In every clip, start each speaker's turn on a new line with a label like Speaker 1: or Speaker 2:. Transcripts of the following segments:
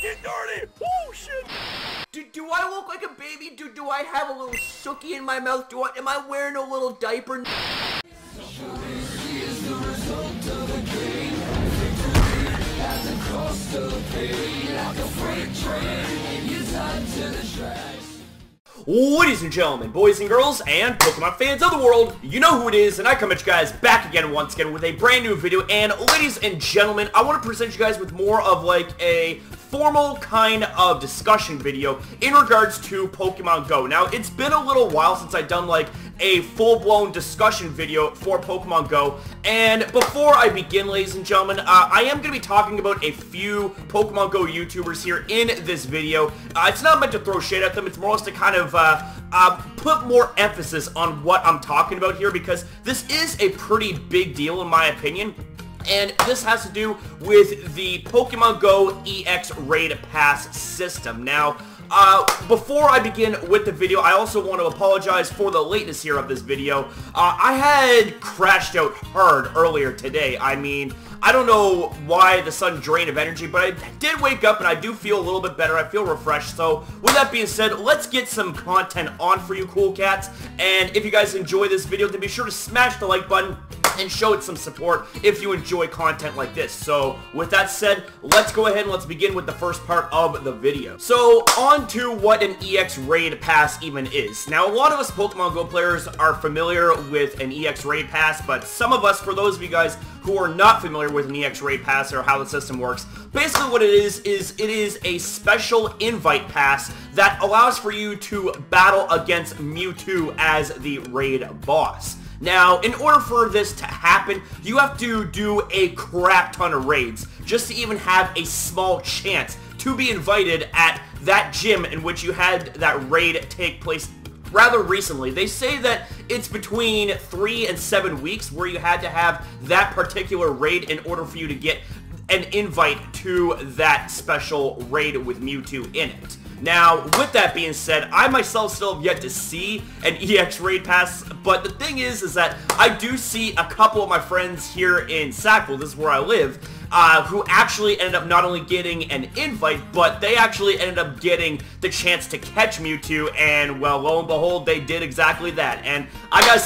Speaker 1: get dirty! Oh shit!
Speaker 2: Do I look like a baby? Do I have a little sookie in my mouth? Am I wearing a little diaper? Ladies and gentlemen, boys and girls, and Pokemon fans of the world, you know who it is, and I come at you guys back again once again with a brand new video. And ladies and gentlemen, I want to present you guys with more of like a formal kind of discussion video in regards to Pokemon Go. Now, it's been a little while since I've done like a full-blown discussion video for Pokemon Go, and before I begin, ladies and gentlemen, I am going to be talking about a few Pokemon Go YouTubers here in this video. It's not meant to throw shade at them, it's more or less to kind of put more emphasis on what I'm talking about here, because this is a pretty big deal in my opinion. And this has to do with the Pokemon Go EX Raid Pass system. Now, before I begin with the video, I also want to apologize for the lateness here of this video. I had crashed out hard earlier today. I mean, I don't know why the sudden drain of energy, but I did wake up and I do feel a little bit better. I feel refreshed. So, with that being said, let's get some content on for you cool cats. And if you guys enjoy this video, then be sure to smash the like button and show it some support if you enjoy content like this. So, with that said, let's go ahead and let's begin with the first part of the video. So, on to what an EX Raid Pass even is. Now, a lot of us Pokemon Go players are familiar with an EX Raid Pass, but some of us, for those of you guys who are not familiar with an EX Raid Pass or how the system works, basically what it is it is a special invite pass that allows for you to battle against Mewtwo as the raid boss. Now, in order for this to happen, you have to do a crap ton of raids just to even have a small chance to be invited at that gym in which you had that raid take place rather recently. They say that it's between 3 and 7 weeks where you had to have that particular raid in order for you to get an invite to that special raid with Mewtwo in it. Now, with that being said, I myself still have yet to see an EX Raid Pass, but the thing is that I do see a couple of my friends here in Sackville, this is where I live, who actually ended up not only getting an invite, but they actually ended up getting the chance to catch Mewtwo, and well, lo and behold, they did exactly that. And I gotta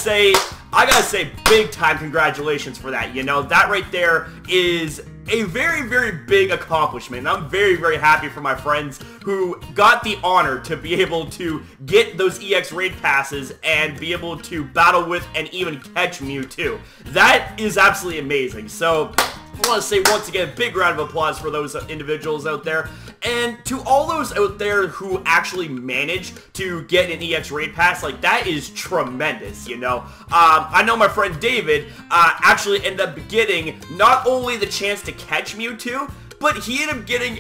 Speaker 2: say big time congratulations for that. You know, that right there is a very, very big accomplishment. I'm very, very happy for my friends who got the honor to be able to get those EX Raid Passes and be able to battle with and even catch Mewtwo. That is absolutely amazing. So, I want to say once again, a big round of applause for those individuals out there. And to all those out there who actually managed to get an EX Raid Pass, like, that is tremendous, you know. I know my friend David actually ended up getting not only the chance to catch Mewtwo, but he ended up getting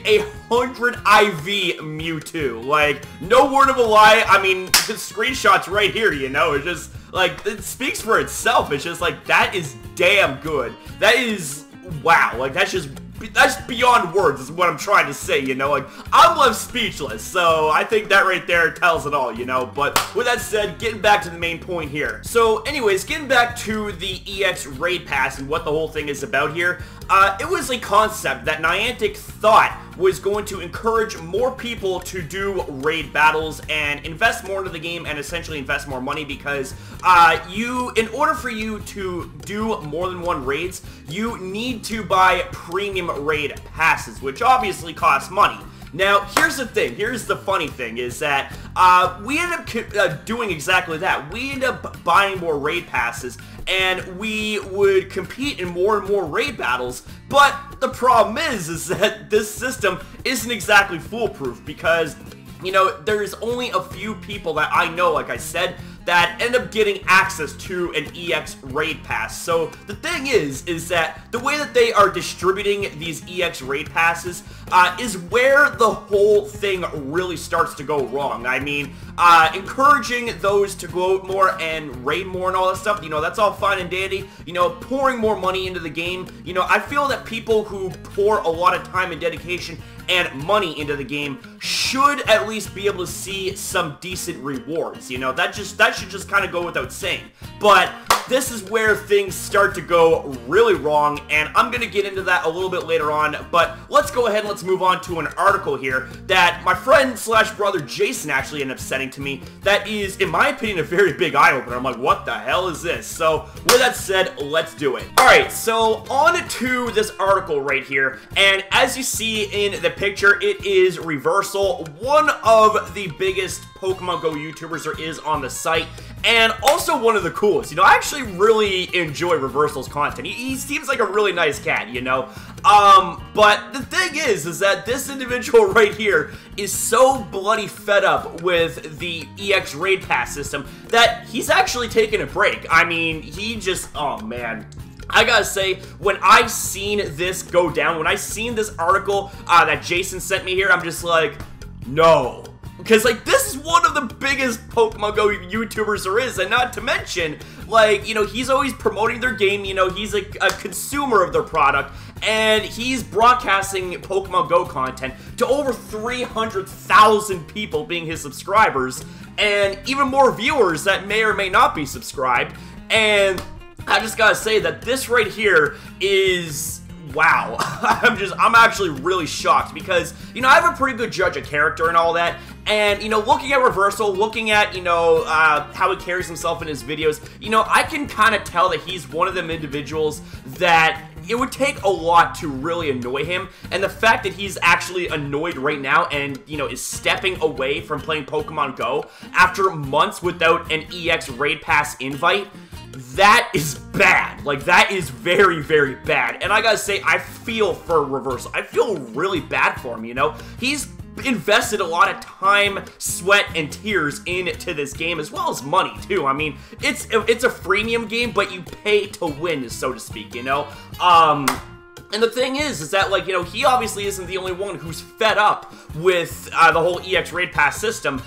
Speaker 2: 100 IV Mewtwo. Like, no word of a lie. I mean, the screenshot's right here, you know. It's just, like, it speaks for itself. It's just, like, that is damn good. That is, wow. Like, that's beyond words is what I'm trying to say, you know, like, I'm left speechless, so I think that right there tells it all, you know. But with that said, getting back to the main point here. So anyways, getting back to the EX Raid Pass and what the whole thing is about here, it was a concept that Niantic thought was going to encourage more people to do raid battles and invest more into the game and essentially invest more money, because in order for you to do more than one raids, you need to buy premium raid passes, which obviously costs money. Now, here's the thing, here's the funny thing, is that we ended up doing exactly that. We ended up buying more raid passes, and we would compete in more and more raid battles, but the problem is that this system isn't exactly foolproof, because, you know, there's only a few people that I know, like I said, that end up getting access to an EX Raid Pass. So the thing is that the way that they are distributing these EX Raid Passes is where the whole thing really starts to go wrong. I mean, encouraging those to go out more and raid more and all that stuff, you know, that's all fine and dandy. You know, pouring more money into the game, you know, I feel that people who pour a lot of time and dedication and money into the game should at least be able to see some decent rewards. You know, that should just kind of go without saying. But this is where things start to go really wrong and I'm gonna get into that a little bit later on, but let's go ahead and let's move on to an article here that my friend slash brother Jason actually ended up sending to me that is, in my opinion, a very big eye-opener. I'm like, what the hell is this? So, with that said, let's do it. Alright, so on to this article right here, and as you see in the picture, it is Reversal, one of the biggest Pokemon Go YouTubers there is on the site, and also one of the coolest. You know, I actually really enjoy Reversal's content. He seems like a really nice cat, you know? But the thing is that this individual right here is so bloody fed up with the EX Raid Pass system that he's actually taking a break. I mean, he just, oh man. I gotta say, when I seen this go down, when I seen this article that Jason sent me here, I'm just like, no. Because, like, this is one of the biggest Pokemon Go YouTubers there is, and not to mention, like, you know, he's always promoting their game, you know, he's a consumer of their product, and he's broadcasting Pokemon Go content to over 300,000 people being his subscribers, and even more viewers that may or may not be subscribed, and I just gotta say that this right here is... wow. I'm actually really shocked because, you know, I have a pretty good judge of character and all that, and, you know, looking at Reversal, looking at, you know, how he carries himself in his videos, you know, I can kind of tell that he's one of them individuals that it would take a lot to really annoy him, and the fact that he's actually annoyed right now and, you know, is stepping away from playing Pokemon Go after months without an EX Raid Pass invite, that is bad. Like, that is very, very bad. And I gotta say, I feel for Reversal. I feel really bad for him, you know? He's invested a lot of time, sweat, and tears into this game, as well as money, too. I mean, it's a freemium game, but you pay to win, so to speak, you know? And the thing is that, like, you know, he obviously isn't the only one who's fed up with the whole EX Raid Pass system.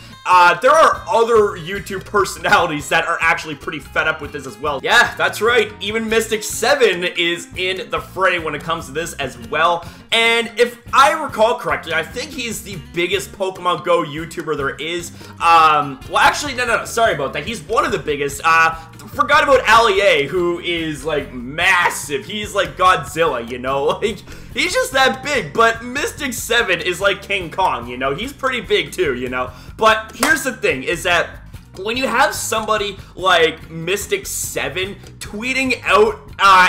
Speaker 2: There are other YouTube personalities that are actually pretty fed up with this as well. Yeah, that's right. Even Mystic7 is in the fray when it comes to this as well. And if I recall correctly, I think he's the biggest Pokemon Go YouTuber there is. Well, actually, no, sorry about that. He's one of the biggest. Forgot about Ali, who is, like, massive. He's like Godzilla, you know? Like, he's just that big, but Mystic7 is like King Kong, you know? He's pretty big, too, you know? But here's the thing, is that when you have somebody like Mystic7 tweeting out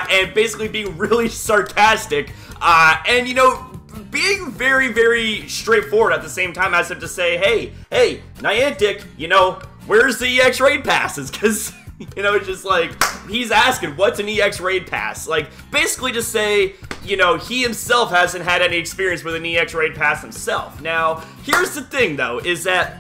Speaker 2: and basically being really sarcastic, and, you know, being very, very straightforward at the same time as if to say, hey, Niantic, you know, where's the EX Raid Passes? Because... you know, it's just like, he's asking, what's an EX Raid Pass? Like, basically just say, you know, he himself hasn't had any experience with an EX Raid Pass himself. Now, here's the thing, though, is that,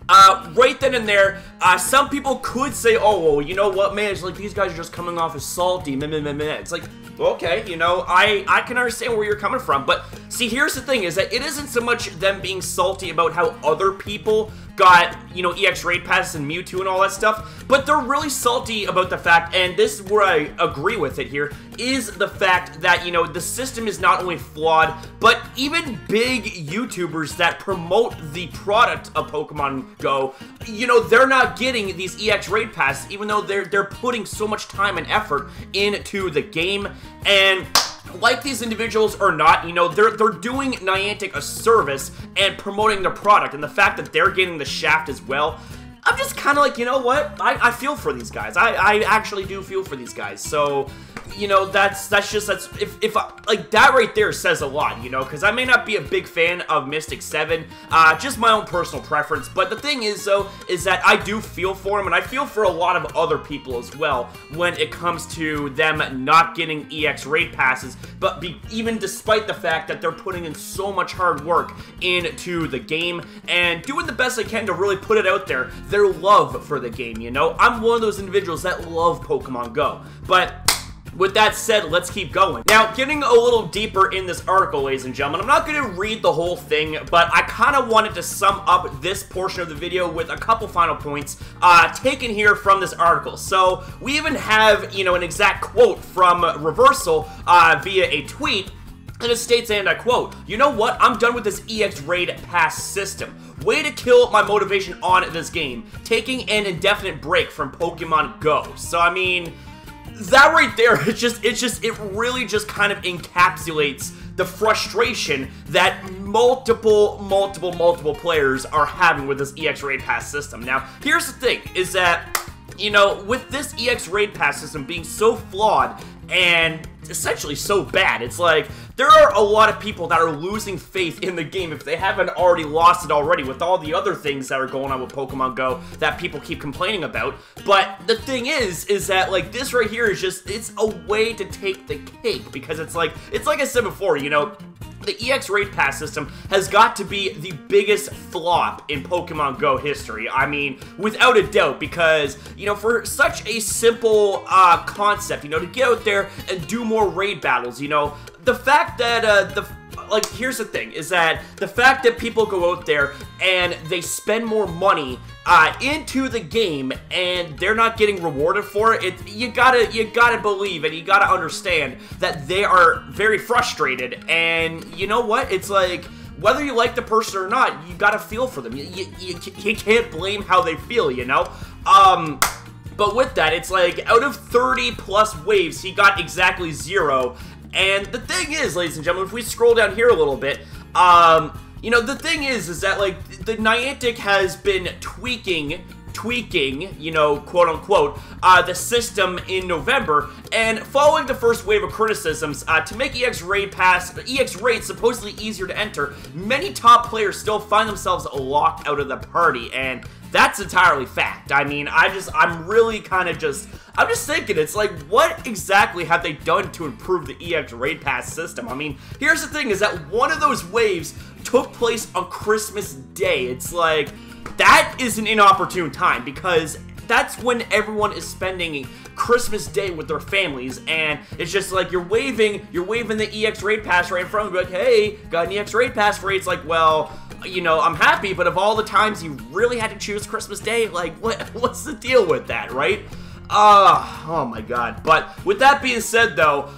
Speaker 2: right then and there, some people could say, oh, well, you know what, man, it's like, these guys are just coming off as salty, It's like, okay, you know, I can understand where you're coming from, but, see, here's the thing, is that it isn't so much them being salty about how other people got, you know, EX Raid Passes and Mewtwo and all that stuff, but they're really salty about the fact, and this is where I agree with it here, is the fact that, you know, the system is not only flawed, but even big YouTubers that promote the product of Pokemon Go, you know, they're not getting these EX Raid Passes, even though they're putting so much time and effort into the game, and... like these individuals or not, you know, they're doing Niantic a service and promoting their product, and the fact that they're getting the shaft as well, I'm just kind of like, you know what, I feel for these guys. I actually do feel for these guys. So, you know, that's if like, that right there says a lot, you know, because I may not be a big fan of Mystic7, just my own personal preference, but the thing is, though, is that I do feel for him, and I feel for a lot of other people as well when it comes to them not getting EX Raid Passes, but even despite the fact that they're putting in so much hard work into the game and doing the best they can to really put it out there, their love for the game, you know? I'm one of those individuals that love Pokemon Go, but... with that said, let's keep going. Now, getting a little deeper in this article, ladies and gentlemen, I'm not going to read the whole thing, but I kind of wanted to sum up this portion of the video with a couple final points taken here from this article. So, we even have, you know, an exact quote from Reversal via a tweet, and it states, and I quote, "You know what? I'm done with this EX Raid Pass system. Way to kill my motivation on this game. Taking an indefinite break from Pokemon Go." So, I mean... that right there, it really just kind of encapsulates the frustration that multiple players are having with this EX Raid Pass system. Now, here's the thing, is that, you know, with this EX Raid Pass system being so flawed and essentially so bad, it's like, there are a lot of people that are losing faith in the game if they haven't already lost it already with all the other things that are going on with Pokemon Go that people keep complaining about. But the thing is that, like, this right here is just, it's a way to take the cake, because it's like I said before, you know, the EX Raid Pass system has got to be the biggest flop in Pokemon Go history. I mean, without a doubt, because, you know, for such a simple concept, you know, to get out there and do more raid battles, you know, the fact that, like, here's the thing, is that the fact that people go out there and they spend more money into the game and they're not getting rewarded for it, you gotta believe and you gotta understand that they are very frustrated. And you know what? It's like, whether you like the person or not, you gotta feel for them. You can't blame how they feel, you know? But with that, it's like, out of 30 plus waves, he got exactly 0. And the thing is, ladies and gentlemen, if we scroll down here a little bit, you know, the thing is that, like, the Niantic has been tweaking, you know, quote unquote, the system in November, and following the first wave of criticisms, to make EX Raid supposedly easier to enter, many top players still find themselves locked out of the party, and that's entirely fact. I mean, I'm just thinking, it's like, what exactly have they done to improve the EX Raid Pass system? I mean, here's the thing, is that one of those waves took place on Christmas Day. It's like, that is an inopportune time, because that's when everyone is spending Christmas Day with their families, and it's just like, you're waving the EX Raid Pass right in front of them, like, hey, got an EX Raid Pass for you. It's like, well, you know, I'm happy, but of all the times you really had to choose Christmas Day, like, what's the deal with that, right? Oh my god. But with that being said, though,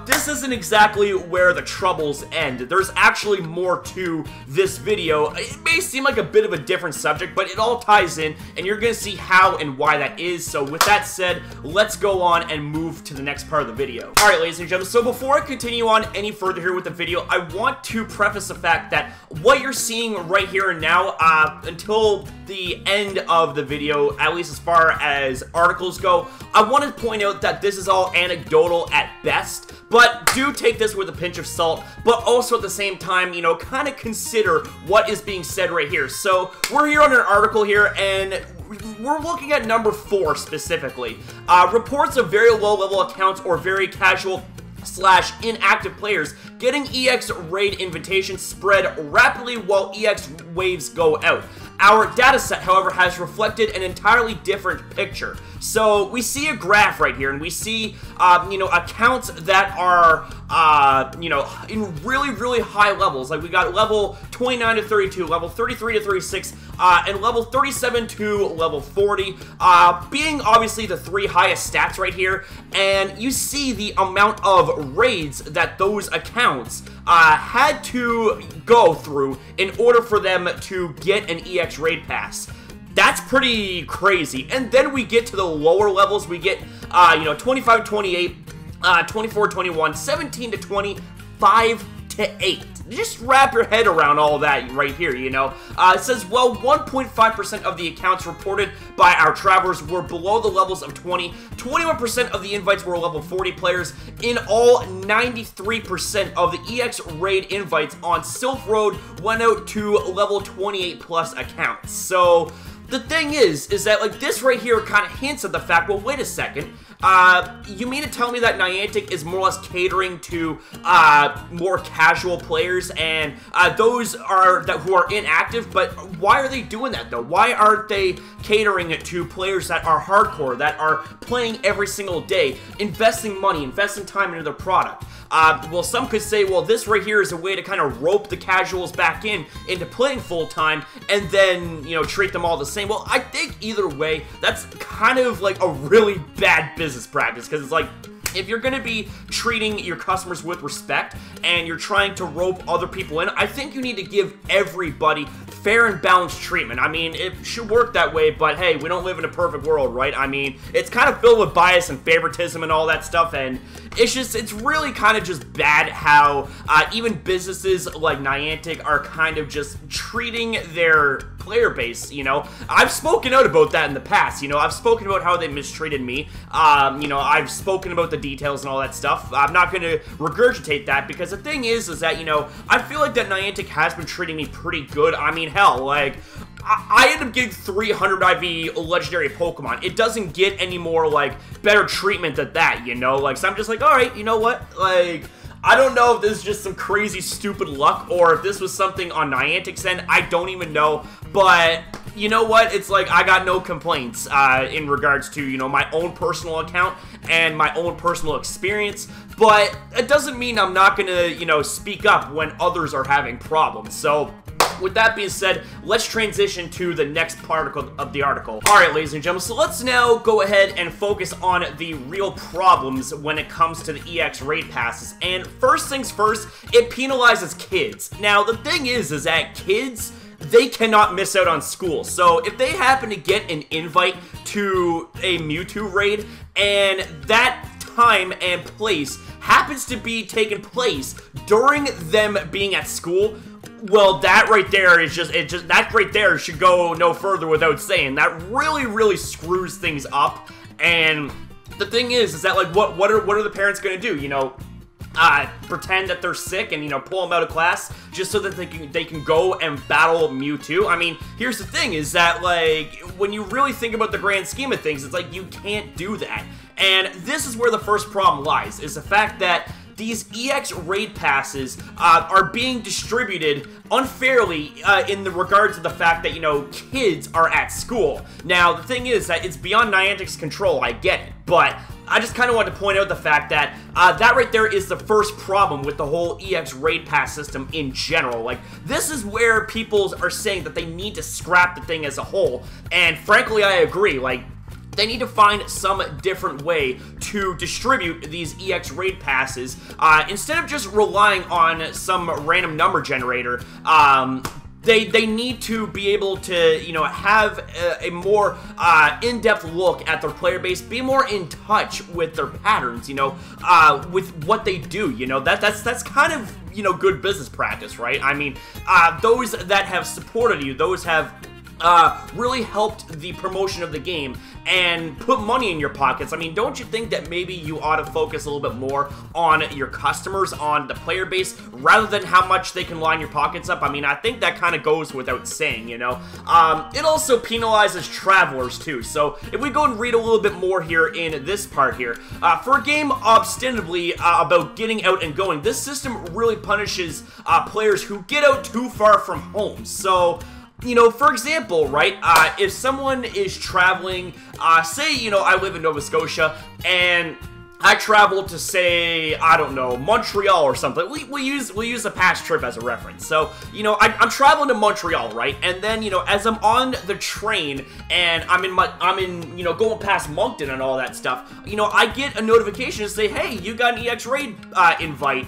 Speaker 2: this isn't exactly where the troubles end. There's actually more to this video. It may seem like a bit of a different subject, but it all ties in, and you're gonna see how and why that is. So with that said, let's go on and move to the next part of the video. Alright, ladies and gentlemen, so before I continue on any further here with the video, I want to preface the fact that what you're seeing right here and now, until the end of the video, at least as far as articles go, I want to point out that this is all anecdotal at best, but do take this with a pinch of salt, but also at the same time, you know, kind of consider what is being said right here. So, we're here on an article here, and we're looking at number 4 specifically. Reports of very low-level accounts or very casual / inactive players getting EX Raid invitations spread rapidly while EX waves go out. Our dataset, however, has reflected an entirely different picture. So we see a graph right here, and we see, you know, accounts that are, you know, in really high levels. Like, we got level 29 to 32, level 33 to 36, and level 37 to level 40, being obviously the 3 highest stats right here. And you see the amount of raids that those accounts had to go through in order for them to get an EX Raid Pass. That's pretty crazy. And then we get to the lower levels. We get, you know, 25 to 28, 24 to 21, 17 to 20, 5 to 8. Just wrap your head around all that right here, you know. It says, well, 1.5% of the accounts reported by our travelers were below the levels of 20. 21% of the invites were level 40 players. In all, 93% of the EX Raid invites on Silk Road went out to level 28 plus accounts. So the thing is that, like, this right here kind of hints at the fact, well, wait a second, you mean to tell me that Niantic is more or less catering to, more casual players and, those who are inactive, but why are they doing that, though? Why aren't they catering it to players that are hardcore, that are playing every single day, investing money, investing time into their product? Well, some could say, well, this right here is a way to kind of rope the casuals back into playing full-time, and then, you know, treat them all the same. Well, I think either way, that's kind of like a really bad business practice, because it's like, if you're going to be treating your customers with respect, and you're trying to rope other people in, I think you need to give everybody fair and balanced treatment. I mean, it should work that way, but hey, we don't live in a perfect world, right? I mean, it's kind of filled with bias and favoritism and all that stuff, and it's really kind of just bad how even businesses like Niantic are kind of just treating their player base, you know. I've spoken out about that in the past, you know. I've spoken about how they mistreated me, you know, I've spoken about the details and all that stuff. I'm not going to regurgitate that, because the thing is that, you know, I feel like that Niantic has been treating me pretty good. I mean, hell, like, I ended up getting 300 IV legendary Pokemon. It doesn't get any more, like, better treatment than that, you know? Like, so I'm just like, alright, you know what? Like, I don't know if this is just some crazy stupid luck or if this was something on Niantic's end. I don't even know. But you know what? It's like I got no complaints in regards to, you know, my own personal account and my own personal experience. But it doesn't mean I'm not going to, you know, speak up when others are having problems. So with that being said, let's transition to the next part of the article. Alright, ladies and gentlemen, so let's now go ahead and focus on the real problems when it comes to the EX raid passes. And first things first, it penalizes kids. Now, the thing is that kids, they cannot miss out on school. So if they happen to get an invite to a Mewtwo raid, and that time and place happens to be taking place during them being at school, well, that right there is that right there should go no further without saying. That really screws things up. And the thing is that, like, what are the parents gonna do? You know, pretend that they're sick and, you know, pull them out of class just so that they can go and battle Mewtwo? I mean, here's the thing, is that, like, when you really think about the grand scheme of things, it's like you can't do that. And this is where the first problem lies, is the fact that these EX raid passes are being distributed unfairly in the regards of the fact that, you know, kids are at school. Now, the thing is that it's beyond Niantic's control, I get it, but I just kind of want to point out the fact that that right there is the first problem with the whole EX raid pass system in general. Like, this is where people are saying that they need to scrap the thing as a whole, and frankly, I agree. Like, they need to find some different way to distribute these EX raid passes instead of just relying on some random number generator. They need to be able to, you know, have a more in-depth look at their player base, be more in touch with their patterns, you know, with what they do, you know. That's kind of, you know, good business practice, right? I mean, those that have supported you, those have really helped the promotion of the game and put money in your pockets. I mean, don't you think that maybe you ought to focus a little bit more on your customers, on the player base, rather than how much they can line your pockets up? I mean, I think that kind of goes without saying, you know. It also penalizes travelers too. So if we go and read a little bit more here in this part here, for a game ostensibly about getting out and going, this system really punishes players who get out too far from home. So, you know, for example, right, if someone is traveling, say, you know, I live in Nova Scotia, and I travel to, say, I don't know, Montreal or something. We'll use a past trip as a reference. So, you know, I'm traveling to Montreal, right? And then, you know, as I'm on the train and I'm in, you know, going past Moncton and all that stuff, you know, I get a notification to say, hey, you got an EX raid invite.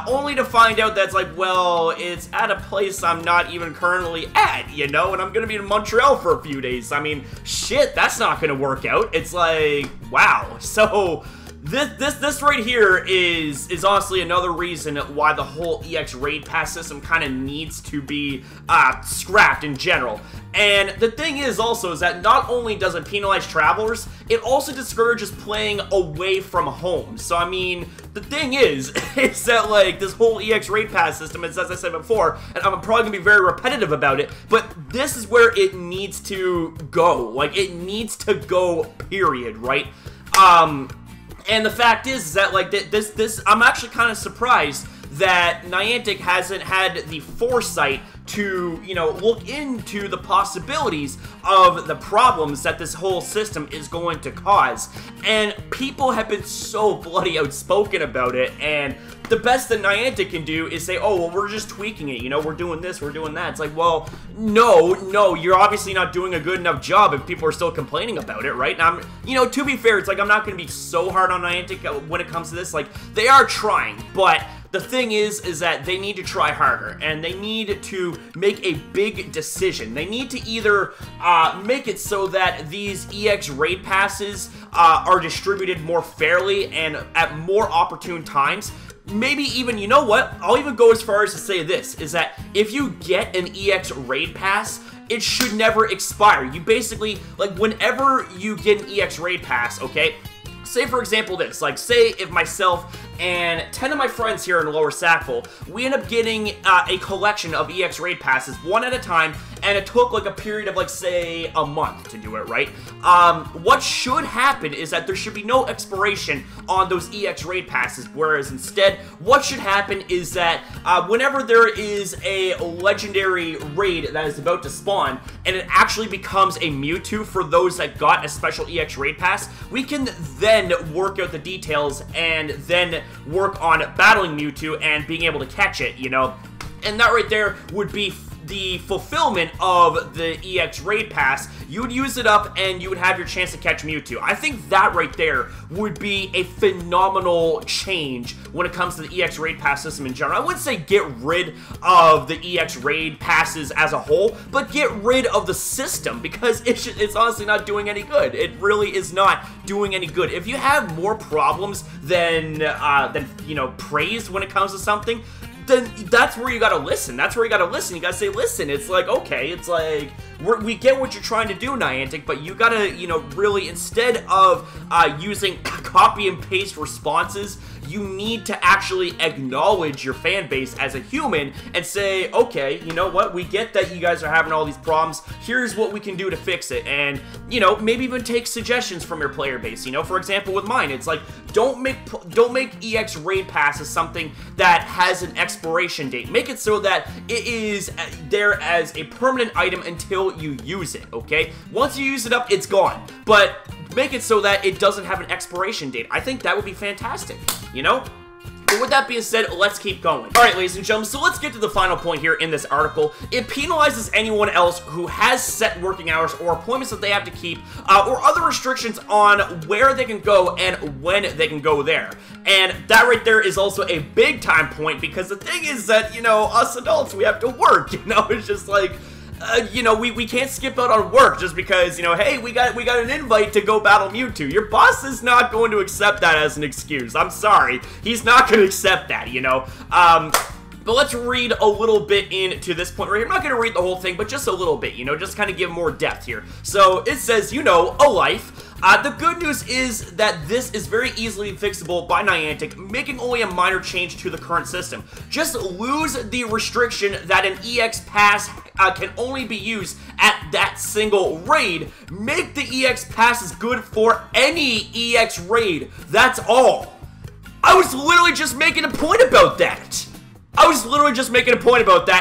Speaker 2: Only to find out that's like, well, it's at a place I'm not even currently at, you know, and I'm gonna be in Montreal for a few days. I mean, shit, that's not gonna work out. It's like, wow. So this right here is honestly another reason why the whole EX raid pass system kind of needs to be scrapped in general. And the thing is also is that not only does it penalize travelers, it also discourages playing away from home. So I mean, the thing is that, like, this whole EX raid pass system, as I said before, and I'm probably gonna be very repetitive about it, but this is where it needs to go. Like, it needs to go, period, right? And the fact is that, like, this I'm actually kind of surprised that Niantic hasn't had the foresight to, you know, look into the possibilities of the problems that this whole system is going to cause. And people have been so bloody outspoken about it, and the best that Niantic can do is say, oh, well, we're just tweaking it, you know, we're doing this, we're doing that. It's like, well, no, you're obviously not doing a good enough job if people are still complaining about it, right? And you know, to be fair, it's like, I'm not going to be so hard on Niantic when it comes to this. Like, they are trying, but The thing is that they need to try harder, and they need to make a big decision. They need to either make it so that these EX raid passes are distributed more fairly and at more opportune times. Maybe even, you know what, I'll even go as far as to say this, is that if you get an EX raid pass, it should never expire. You basically, like, whenever you get an EX raid pass, okay, say for example this, like say if myself and 10 of my friends here in Lower Sackville, we end up getting a collection of EX raid passes one at a time, and it took like a period of like say a month to do it, right? What should happen is that there should be no expiration on those EX raid passes, whereas instead what should happen is that whenever there is a legendary raid that is about to spawn and it actually becomes a Mewtwo for those that got a special EX raid pass, we can then work out the details and then work on battling Mewtwo and being able to catch it, you know? And that right there would be the fulfillment of the EX raid pass. You would use it up and you would have your chance to catch Mewtwo. I think that right there would be a phenomenal change when it comes to the EX raid pass system in general. I wouldn't say get rid of the EX raid passes as a whole, but get rid of the system, because it's honestly not doing any good. It really is not doing any good. If you have more problems than you know, praise when it comes to something, then that's where you gotta listen. That's where you gotta listen. You gotta say, listen, it's like, okay, it's like, we get what you're trying to do, Niantic, but you gotta, you know, really, instead of using copy and paste responses, you need to actually acknowledge your fan base as a human and say, okay, you know what, we get that you guys are having all these problems, here's what we can do to fix it, and, you know, maybe even take suggestions from your player base. You know, for example, with mine, it's like, don't make EX raid passes something that has an expiration date. Make it so that it is there as a permanent item until you use it, okay? Once you use it up, it's gone, but make it so that it doesn't have an expiration date. I think that would be fantastic, you know? But with that being said, let's keep going. Alright, ladies and gentlemen, so let's get to the final point here in this article. It penalizes anyone else who has set working hours or appointments that they have to keep, or other restrictions on where they can go and when they can go there. And that right there is also a big time point, because the thing is that, you know, us adults, we have to work, you know? It's just like, you know, we can't skip out on work just because, you know, hey, we got an invite to go battle Mewtwo. Your boss is not going to accept that as an excuse. I'm sorry. He's not going to accept that, you know? But let's read a little bit into this point right here. I'm not going to read the whole thing, but just a little bit, you know, just kind of give more depth here. So it says, you know, a life. The good news is that this is very easily fixable by Niantic, making only a minor change to the current system. Just lose the restriction that an EX pass can only be used at that single raid. Make the EX passes good for any EX raid. That's all. I was literally just making a point about that.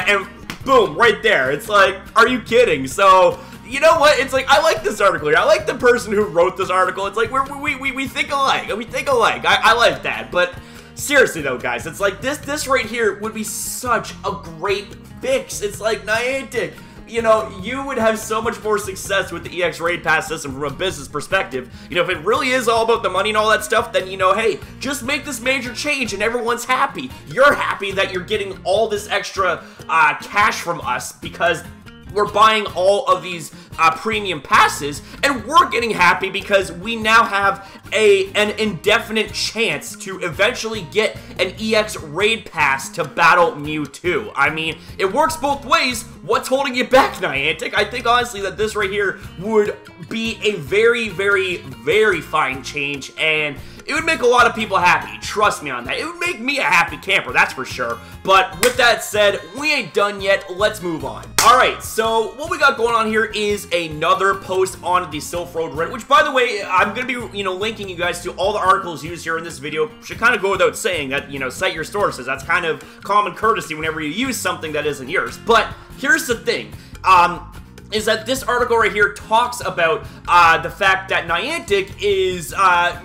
Speaker 2: And boom, right there. It's like, are you kidding? So, you know what? It's like, I like this article here. I like the person who wrote this article. It's like, we think alike. We think alike. I like that. But seriously though, guys, it's like this right here would be such a great fix. It's like, Niantic, you know, you would have so much more success with the EX raid pass system from a business perspective. You know, if it really is all about the money and all that stuff, then, you know, hey, just make this major change and everyone's happy. You're happy that you're getting all this extra cash from us because we're buying all of these premium passes, and we're getting happy because we now have an indefinite chance to eventually get an EX raid pass to battle Mewtwo. I mean, it works both ways. What's holding you back, Niantic? I think honestly that this right here would be a very, very, very fine change, and it would make a lot of people happy. Trust me on that. It would make me a happy camper, that's for sure. But with that said, we ain't done yet. Let's move on. Alright, so what we got going on here is another post on the Sylph Road Reddit, which, by the way, I'm going to be, you know, linking you guys to all the articles used here in this video. Should kind of go without saying that, you know, cite your sources. That's kind of common courtesy whenever you use something that isn't yours. But here's the thing. Is that this article right here talks about the fact that Niantic is,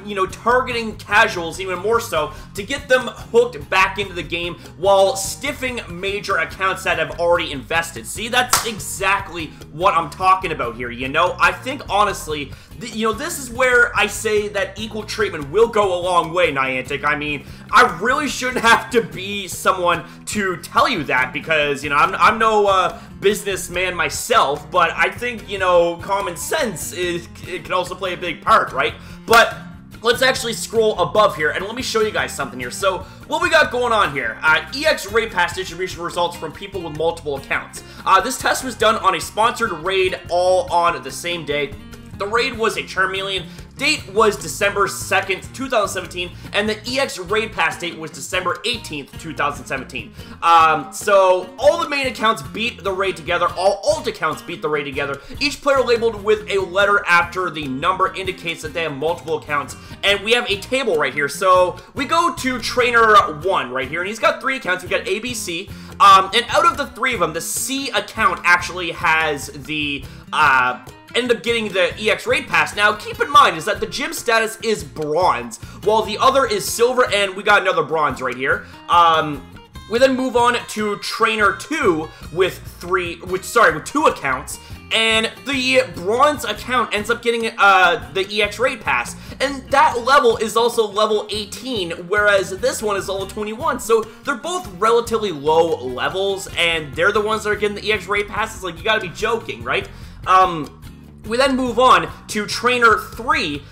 Speaker 2: you know, targeting casuals even more so to get them hooked back into the game while stiffing major accounts that have already invested. See, that's exactly what I'm talking about here, you know? I think, honestly, you know, this is where I say that equal treatment will go a long way, Niantic. I mean, I really shouldn't have to be someone to tell you that because, you know, I'm no businessman myself, but I think, you know, common sense it can also play a big part, right? But let's actually scroll above here, and let me show you guys something here. So, what we got going on here, EX Raid Pass distribution results from people with multiple accounts. This test was done on a sponsored raid all on the same day. The raid was a Charmeleon. Date was December 2nd, 2017, and the EX Raid Pass date was December 18th, 2017. So, all the main accounts beat the raid together, all alt accounts beat the raid together. Each player labeled with a letter after the number indicates that they have multiple accounts, and we have a table right here. So, we go to Trainer 1 right here, and he's got 3 accounts. We've got A, B, C, and out of the 3 of them, the C account actually has the, ended up getting the EX Raid Pass. Now, keep in mind is that the gym status is bronze, while the other is silver, and we got another bronze right here. We then move on to Trainer 2 with 2 accounts, and the bronze account ends up getting the EX Raid Pass, and that level is also level 18, whereas this one is level 21, so they're both relatively low levels, and they're the ones that are getting the EX Raid Pass. It's like, you gotta be joking, right? We then move on to Trainer 3.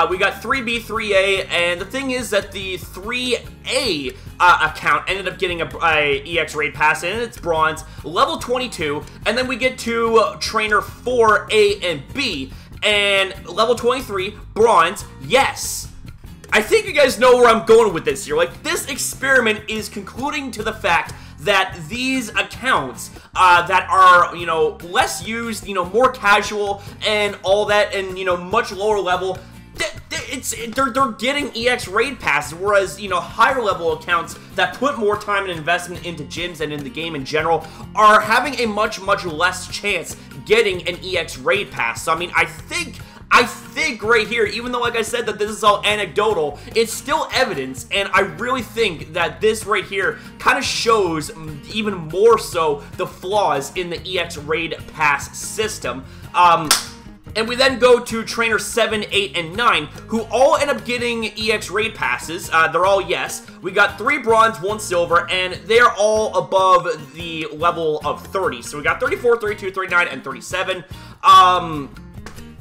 Speaker 2: We got 3B, 3A, and the thing is that the 3A account ended up getting a EX Raid Pass, and it's bronze, level 22, and then we get to Trainer 4A and B, and level 23, bronze, yes. I think you guys know where I'm going with this here. Like, this experiment is concluding to the fact that these accounts that are, you know, less used, you know, more casual and all that, and, you know, much lower level, they're getting EX Raid Passes, whereas, you know, higher level accounts that put more time and investment into gyms and in the game in general are having a much less chance getting an EX Raid Pass. So, I mean, I think right here, even though, like I said, that this is all anecdotal, it's still evidence, and I really think that this right here kind of shows even more so the flaws in the EX Raid Pass system. And we then go to Trainer 7, 8, and 9, who all end up getting EX Raid Passes. They're all yes. We got 3 bronze, 1 silver, and they're all above the level of 30. So we got 34, 32, 39, and 37.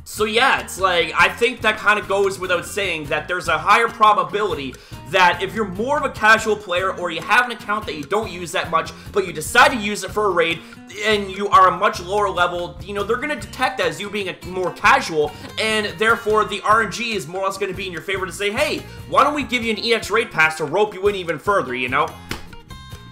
Speaker 2: So yeah, it's like, I think that kind of goes without saying that there's a higher probability that if you're more of a casual player or you have an account that you don't use that much, but you decide to use it for a raid, and you are a much lower level, you know, they're going to detect as you being a more casual, and therefore the RNG is more or less going to be in your favor to say, hey, why don't we give you an EX Raid Pass to rope you in even further, you know?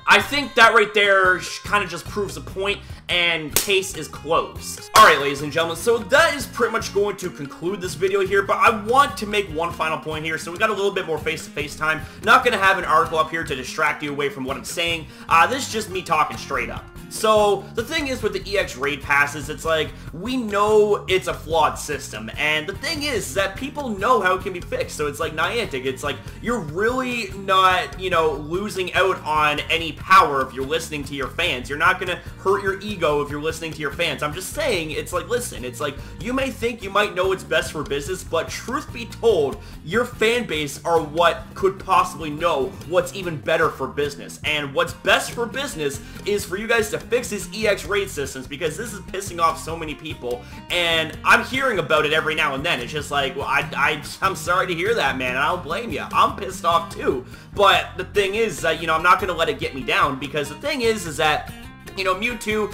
Speaker 2: I think that right there kind of just proves the point, and case is closed. Alright, ladies and gentlemen, so that is pretty much going to conclude this video here, but I want to make one final point here. So we got a little bit more face-to-face time. Not going to have an article up here to distract you away from what I'm saying. This is just me talking straight up. So, the thing is with the EX Raid Passes, it's like, we know it's a flawed system, and the thing is that people know how it can be fixed, so it's like, Niantic, it's like, you're really not, you know, losing out on any power if you're listening to your fans. You're not gonna hurt your ego if you're listening to your fans. I'm just saying, it's like, listen, it's like, you may think you might know what's best for business, but truth be told, your fan base are what could possibly know what's even better for business, and what's best for business is for you guys to fix these EX raid systems, because this is pissing off so many people, and I'm hearing about it every now and then. It's just like, well, I'm sorry to hear that, man, and I don't blame you. I'm pissed off too, but the thing is that, you know, I'm not going to let it get me down, because the thing is that, you know, Mewtwo,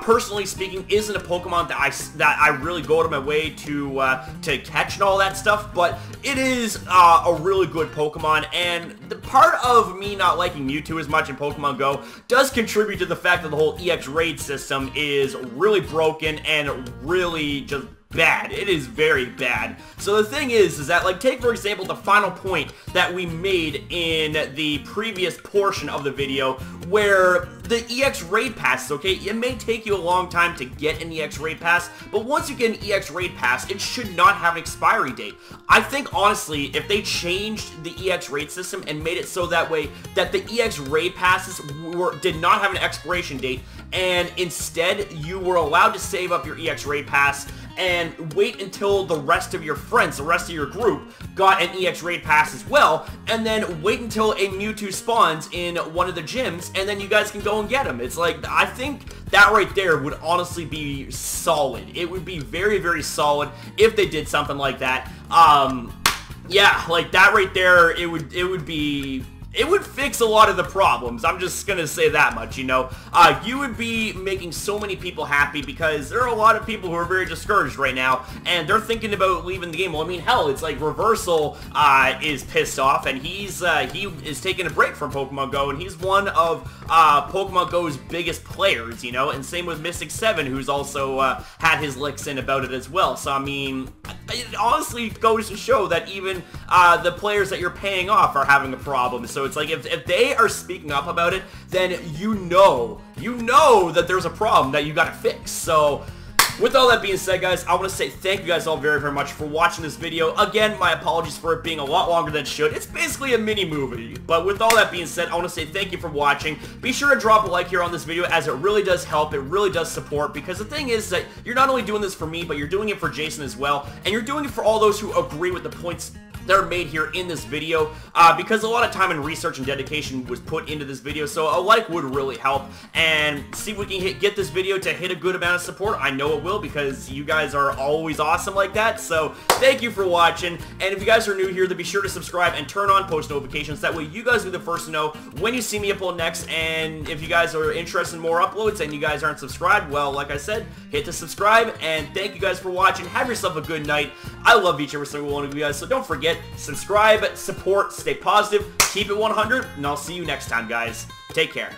Speaker 2: personally speaking, isn't a Pokemon that I really go out of my way to catch and all that stuff, but it is a really good Pokemon, and the part of me not liking Mewtwo as much in Pokemon Go does contribute to the fact that the whole EX raid system is really broken and really just bad. It is very bad. So the thing is that, like, take for example the final point that we made in the previous portion of the video where the EX Raid Pass, okay, it may take you a long time to get an EX Raid Pass, but once you get an EX Raid Pass, it should not have an expiry date. I think, honestly, if they changed the EX Raid system and made it so that way that the EX Raid Passes did not have an expiration date, and instead you were allowed to save up your EX Raid Pass and wait until the rest of your friends, the rest of your group, got an EX Raid Pass as well, and then wait until a Mewtwo spawns in one of the gyms, and then you guys can go and get him. It's like, I think that right there would honestly be solid. It would be very, very solid if they did something like that. Yeah, like that right there, it would fix a lot of the problems. I'm just gonna say that much, you know. You would be making so many people happy because there are a lot of people who are very discouraged right now, and they're thinking about leaving the game. Well, I mean, hell, it's like Reversal is pissed off, and he is taking a break from Pokemon Go, and he's one of Pokemon Go's biggest players, you know, and same with Mystic7, who's also had his licks in about it as well. So, I mean, it honestly goes to show that even the players that you're paying off are having a problem. So it's like, if they are speaking up about it, then you know that there's a problem that you gotta fix. So, with all that being said, guys, I want to say thank you guys all very, very much for watching this video. Again, my apologies for it being a lot longer than it should. It's basically a mini movie. But with all that being said, I want to say thank you for watching. Be sure to drop a like here on this video, as it really does help. It really does support, because the thing is that you're not only doing this for me, but you're doing it for Jason as well. And you're doing it for all those who agree with the points that are made here in this video, because a lot of time and research and dedication was put into this video, so a like would really help. And see if we can get this video to hit a good amount of support. I know it will, because you guys are always awesome like that. So thank you for watching, and if you guys are new here, then be sure to subscribe and turn on post notifications. That way you guys will be the first to know when you see me upload next. And if you guys are interested in more uploads and you guys aren't subscribed, well, like I said, hit the subscribe. And thank you guys for watching. Have yourself a good night. I love each and every single one of you guys, so don't forget, subscribe, support, stay positive, keep it 100, and I'll see you next time, guys. Take care.